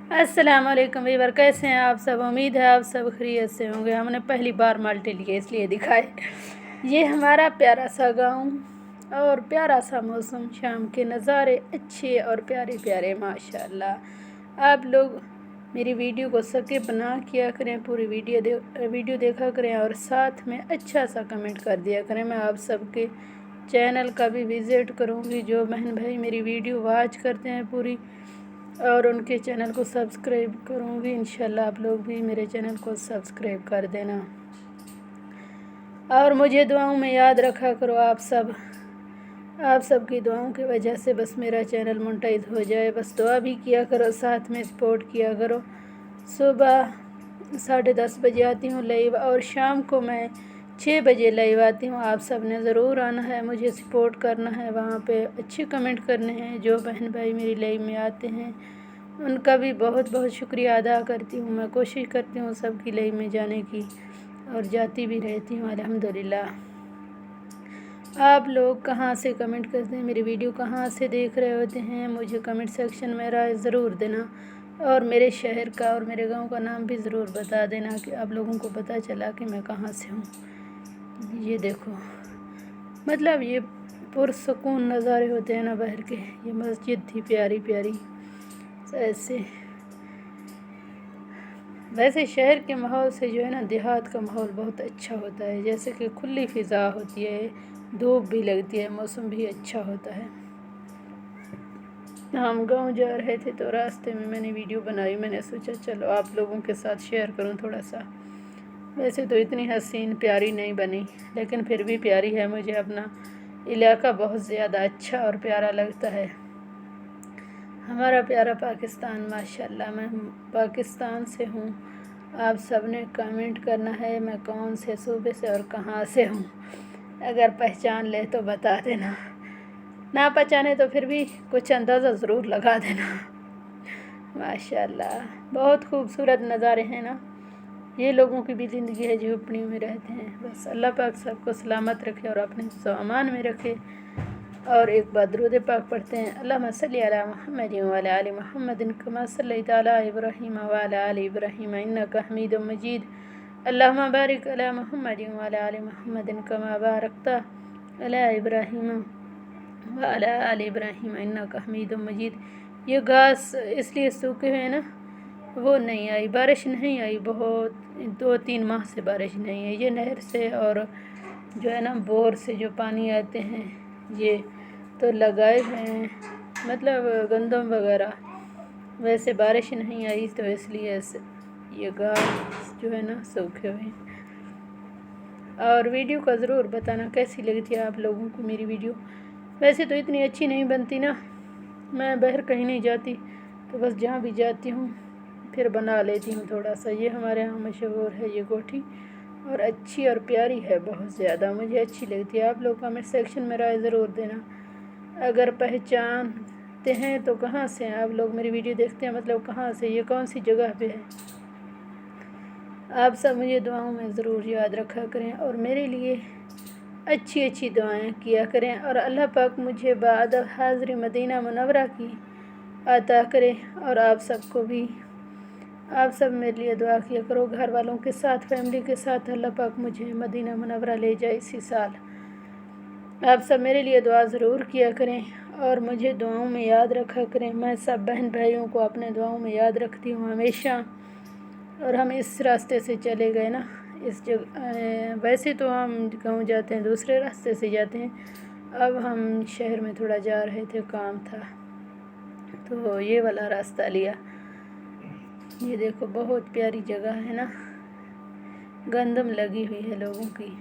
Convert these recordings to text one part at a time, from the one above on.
अस्सलाम वालेकुम वीवर, कैसे हैं आप सब। उम्मीद है आप सब खैरियत से होंगे। हमने पहली बार माल्टे लिए इसलिए दिखाए। ये हमारा प्यारा सा गांव और प्यारा सा मौसम, शाम के नज़ारे अच्छे और प्यारे प्यारे माशाल्लाह। आप लोग मेरी वीडियो को स्किप ना किया करें, पूरी वीडियो देखा करें और साथ में अच्छा सा कमेंट कर दिया करें। मैं आप सबके चैनल का भी विज़िट करूँगी, जो बहन भाई मेरी वीडियो वॉच करते हैं पूरी, और उनके चैनल को सब्सक्राइब करूँगी। इंशाल्लाह आप लोग भी मेरे चैनल को सब्सक्राइब कर देना और मुझे दुआओं में याद रखा करो। आप सबकी दुआओं की वजह से बस मेरा चैनल मोनेटाइज हो जाए। बस दुआ भी किया करो, साथ में सपोर्ट किया करो। सुबह 10:30 बजे आती हूँ लाइव और शाम को मैं 6 बजे लाइव आती हूँ। आप सब ने ज़रूर आना है, मुझे सपोर्ट करना है, वहाँ पे अच्छे कमेंट करने हैं। जो बहन भाई मेरी लाइव में आते हैं उनका भी बहुत बहुत शुक्रिया अदा करती हूँ। मैं कोशिश करती हूँ सबकी लाइव में जाने की और जाती भी रहती हूँ अल्हम्दुलिल्लाह। आप लोग कहाँ से कमेंट करते हैं, मेरी वीडियो कहाँ से देख रहे होते हैं, मुझे कमेंट सेक्शन में राय ज़रूर देना और मेरे शहर का और मेरे गांव का नाम भी ज़रूर बता देना कि आप लोगों को पता चला कि मैं कहाँ से हूँ। ये देखो, मतलब ये पुरसकून नज़ारे होते हैं ना बाहर के। ये मस्जिद थी प्यारी प्यारी ऐसे। वैसे शहर के माहौल से जो है ना देहात का माहौल बहुत अच्छा होता है, जैसे कि खुली फ़िज़ा होती है, धूप भी लगती है, मौसम भी अच्छा होता है। हम गांव जा रहे थे तो रास्ते में मैंने वीडियो बनाई। मैंने सोचा चलो आप लोगों के साथ शेयर करूं थोड़ा सा। वैसे तो इतनी हसीन प्यारी नहीं बनी, लेकिन फिर भी प्यारी है। मुझे अपना इलाका बहुत ज़्यादा अच्छा और प्यारा लगता है। हमारा प्यारा पाकिस्तान माशाल्लाह। मैं पाकिस्तान से हूँ। आप सब ने कमेंट करना है मैं कौन से सूबे से और कहाँ से हूँ। अगर पहचान ले तो बता देना, ना पहचाने तो फिर भी कुछ अंदाज़ा ज़रूर लगा देना। माशाल्लाह बहुत खूबसूरत नज़ारे हैं ना। ये लोगों की भी ज़िंदगी है, झोपड़ियों में रहते हैं। बस अल्लाह पाक सबको सलामत रखे और अपने सामान में रखे। और एक बार दुरूद पाक पढ़ते हैं। अल्लाहुम्मा सल्ली अला मुहम्मद व अला आलि मुहम्मद कमा सल्लैता अला इब्राहीम व अला आलि इब्राहीम इन्नका हमीदुम मजीद। अल्लाहुम्मा बारिक अला मुहम्मद व अला आलि मुहम्मद कमा बारकता अला इब्राहीम व अला आलि इब्राहीम इन्नका हमीदुम मजीद। ये घास इसलिए सूखे हुए हैं ना, वो नहीं आई, बारिश नहीं आई। बहुत 2-3 माह से बारिश नहीं है। ये नहर से और जो है ना बोर से जो पानी आते हैं ये तो लगाए हैं, मतलब गंदम वगैरह। वैसे बारिश नहीं आई तो इसलिए ये घास जो है ना सूखे हुए हैं। और वीडियो का ज़रूर बताना कैसी लगती है आप लोगों को मेरी वीडियो। वैसे तो इतनी अच्छी नहीं बनती ना, मैं बाहर कहीं नहीं जाती तो बस जहाँ भी जाती हूँ फिर बना लेती हूँ थोड़ा सा। ये हमारे यहाँ मशहूर है ये कोठी और अच्छी और प्यारी है बहुत ज़्यादा, मुझे अच्छी लगती है। आप लोग कमेंट सेक्शन में राय ज़रूर देना। अगर पहचानते हैं तो कहाँ से हैं आप लोग, मेरी वीडियो देखते हैं मतलब कहाँ से, ये कौन सी जगह पे है। आप सब मुझे दुआओं में ज़रूर याद रखा करें और मेरे लिए अच्छी अच्छी दुआएं किया करें और अल्लाह पाक मुझे बाद हाज़िर मदीना मुनव्वरा की अता करें। और आप सबको भी, आप सब मेरे लिए दुआ किया करो। घर वालों के साथ, फैमिली के साथ अल्लाह पाक मुझे मदीना मुनव्वरा ले जाए इसी साल। आप सब मेरे लिए दुआ ज़रूर किया करें और मुझे दुआओं में याद रखा करें। मैं सब बहन भाइयों को अपने दुआओं में याद रखती हूँ हमेशा। और हम इस रास्ते से चले गए ना, इस जगह वैसे तो हम गाँव जाते हैं दूसरे रास्ते से जाते हैं, अब हम शहर में थोड़ा जा रहे थे, काम था तो ये वाला रास्ता लिया। ये देखो बहुत प्यारी जगह है ना, गंदम लगी हुई है लोगों की।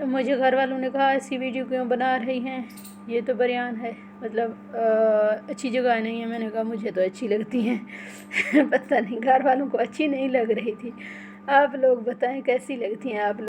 मुझे घर वालों ने कहा ऐसी वीडियो क्यों बना रही हैं, ये तो बयान है, मतलब अच्छी जगह नहीं है। मैंने कहा मुझे तो अच्छी लगती हैं। पता नहीं घर वालों को अच्छी नहीं लग रही थी। आप लोग बताएं कैसी लगती हैं आप लोग।